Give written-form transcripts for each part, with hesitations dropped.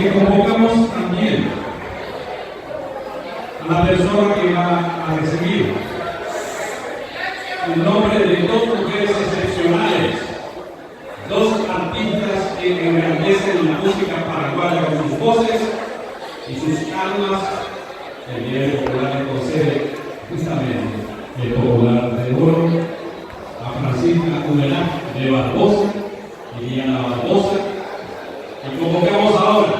que convocamos también a la persona que va a recibir el nombre de dos mujeres excepcionales, dos artistas que engrandecen la música paraguaya con sus voces y sus almas. El Día Popular le concede justamente el Popular de Oro a Francisca Udelá de Barbosa y Diana Barbosa. Y convocamos ahora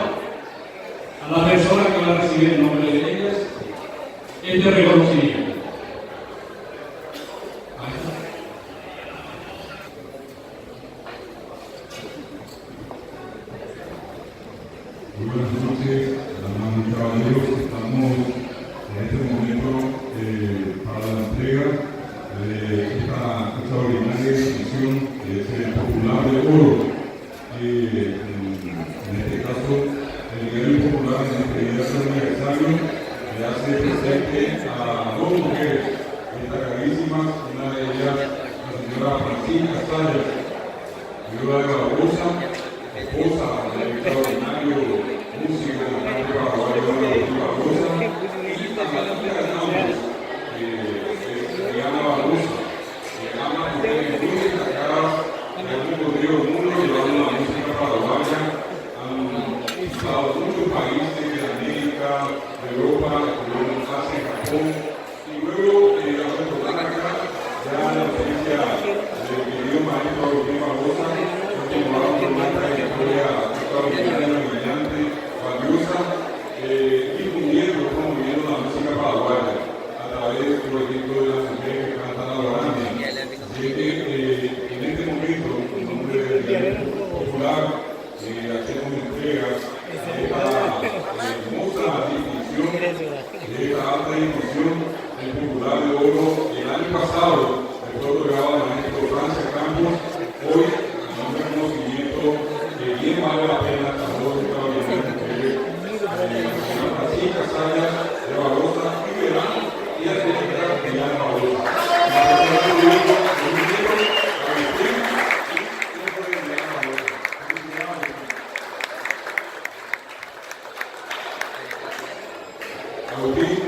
a la persona que va a recibir el nombre de ellas este reconocimiento. Muy buenas noches, damas y caballeros. Estamos en este momento para la entrega de esta extraordinaria distinción que es el Popular de Oro. En este caso, el nivel popular en este día de aniversario le hace presente a dos mujeres destacadísimas, una de ellas la señora Francisca Sayas, viuda de Barbosa, esposa del extraordinario músico de la parte paraguaya de Barbosa, y a María Hernández, Diana Barbosa, ambas mujeres muy destacadas en el mundo del mundo, llevando la música paraguaya. Han visitado muchos países de América, de Europa, estuvieron en Asia, Japón, y luego al retornar acá, ya en la presencia del querido maestro Agustín Barbosa, continuaron con una trayectoria extraordinaria, brillante, valiosa, difundiendo, promoviendo la música paraguaya a través, por ejemplo, de las mujeres que cantan la guarania. Así que en este momento, en nombre del Día Popular, hacemos entregas de esta hermosa distinción, de esta alta distinción del Popular de Oro. El año pasado fue otorgado al maestro Francia Campos. Hoy, un reconocimiento que bien vale la pena a todos los extraordinarios mujeres, la señora Francisca Sayas de Barbosa y Verán, y a la señora Diana Barbosa. Agustín,